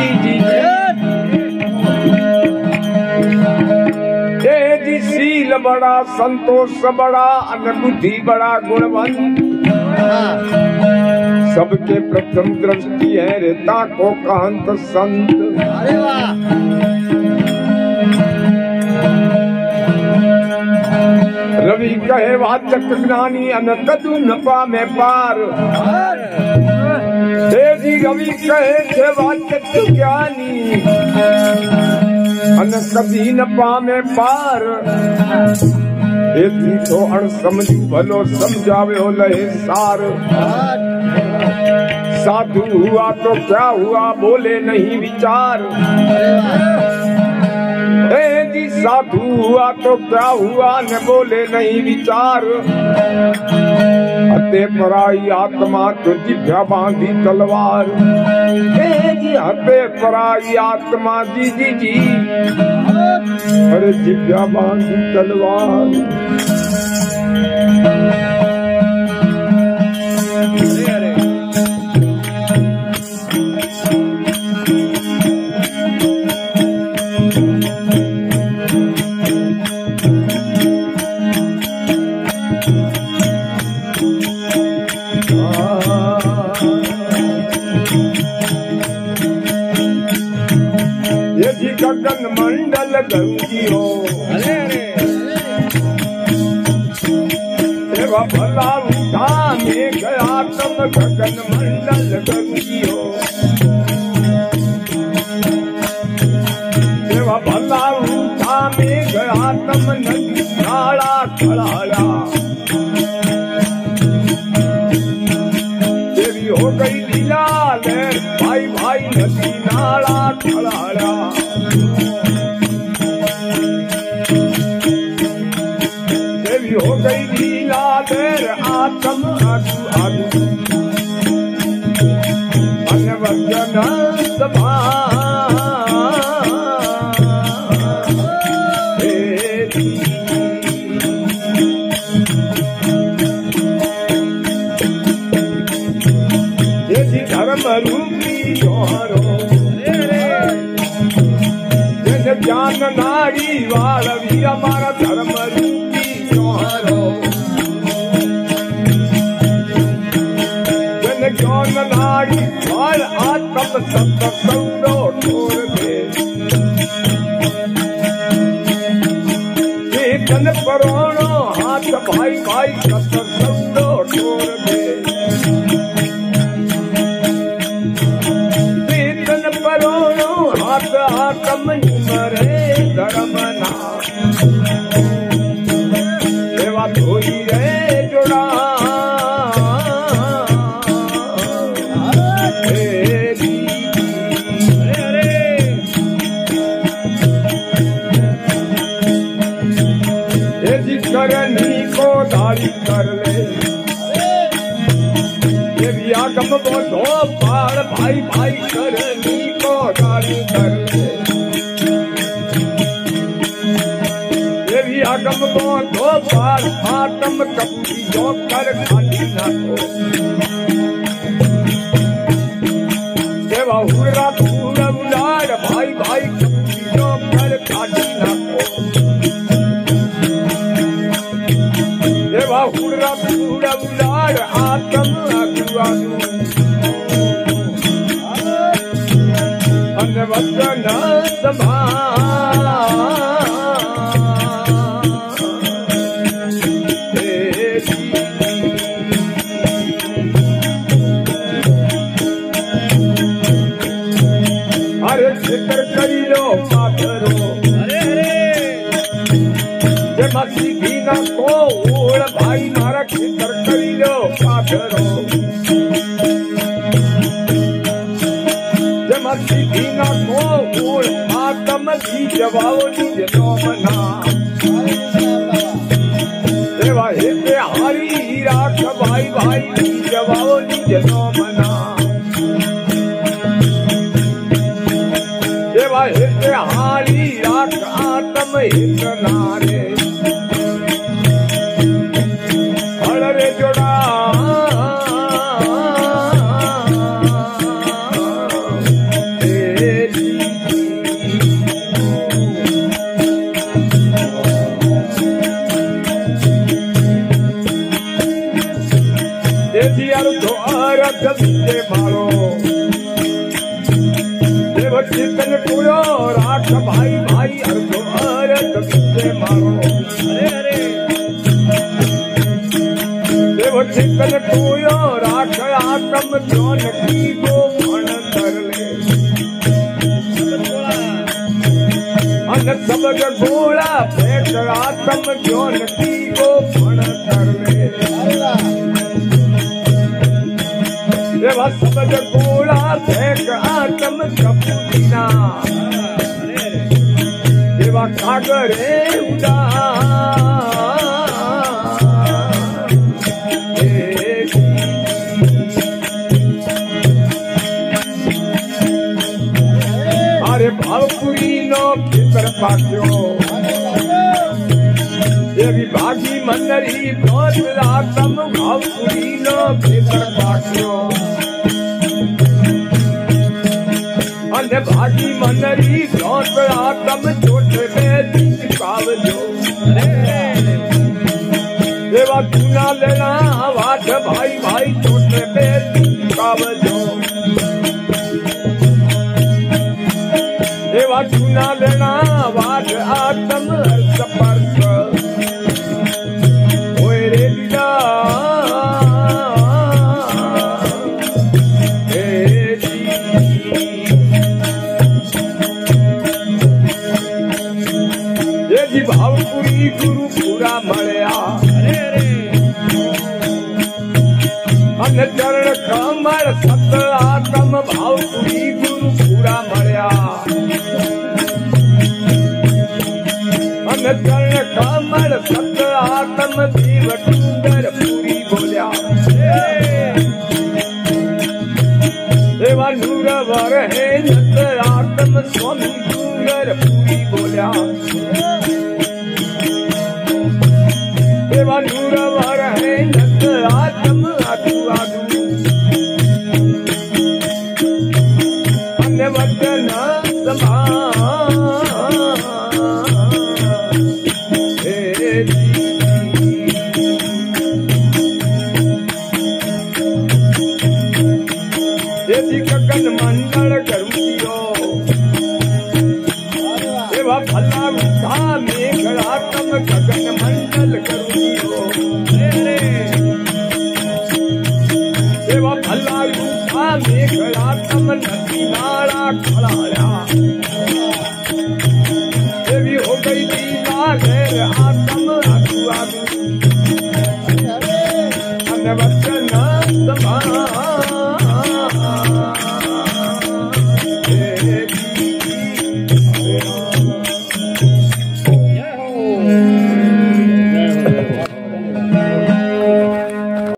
जी जी शील बड़ा संतोष बड़ा अनबुद्धि बड़ा गुणवंत सबके प्रथम दृष्टि है रेता को कांत संत। अरे वाह रवि कहे वाचक ज्ञानी अन कदू न पामे पार जी रवि कहे थे वाचक ज्ञानी अन कभी न पामे पार एथी तो अण समझू भलो समझावे हो लहे सार। साधु हुआ तो क्या हुआ बोले नहीं विचार जी साधु हुआ तो क्या हुआ न बोले नहीं विचार। हते पराई आत्मा तो जिभ्या बांधी तलवार जी हते पराई आत्मा जी जी जी अरे जिभ्या बांधी तलवार। गगन मंडल गंगियो सेवा भला उठा में गया तम गगन मंडल गंगियो सेवा भला उठा में गया तम नदी नाला खड़ाया देवी हो गई लीला लहर भाई भाई नदी नाला खड़ाया हो गई लीला देर आत्म आगु आगु अनवजन सभा धर्म रूपी जोहरो जन ज्ञान नारी वाली हमारा धर्म रूपी जन ज्ञान नारी और आत्म सत्य सौरो छोड़ दे चेतन परोणो हाथ भाई भाई सत्य सौरो छोड़ दे चेतन परोणो हाथ आत्म मरे धर्म ना सेवा धोई रे जोड़ा करनी को दारी कर ले ये भी आगम बोलो पार भाई भाई करनी को दारी कर ले ये भी आगम बोलो पार आत्म कपूरी जो कर खाली ना को सेवा हुरा पूरा उलाड़ भाई भाई कपूरी जो कर खाली ना को हुरा पूरा उलाड़ आत्म आगु आगु अनवचन सभा अरे जिक्र करी लो पाथरो मसी भीना को ओढ़ भाई मारा खितर करी लो पाथरो मसी भीना को ओढ़ आत्म की जवाओ निज नो मना देवा हे हारी राख भाई भाई जवाओ निज नो मना देवा हे हारी राख आत्म हित नारे जोड़ा देव चेतन टोयो राख भाई भाई हर को अरत से मारो अरे देव चेतन टोयो राख आत्म ज्ञान की गो फण कर ले अन सबग गोला फेंक आत्म ज्ञान की गो फण कर ले देवा सबग गोला फेंक आत्म कपूना देवा कागरे उड़ा अरे भावपुरी नो भीतर पाक्यो देवी भागी मंदरी बहुत आत्म भावपुरी नो भीतर पाक्यो अन्य भागी मंदरी बहुत आत्म छोटे में कावजो देवा चुना लेना वाट भाई भाई छोटे में कावजो देवा चुना लेना वाट आत्म स्पर्श होए रे लीला ये जी भावपुरी गुरु पूरा मळ्या अन चरण कमल सत आत्म भावपुरी गुरु पूरा मळ्या अन चरण कमल सत आत्म देव डूंगर पूरी बोलिया देवा नूर वर है नत आत्म स्वामी डूंगर पूरी बोलिया देवा नूर वर है नत आत्म आदू आदू अन्य वचन समान गगन मंडल करूं देवा भला उठा मेघरातम गगन मंडल करूं देवा भला उठा मेघरातम नदी नाला खड़ाया देवी हो गई लीला लहर आत्म आदू आदू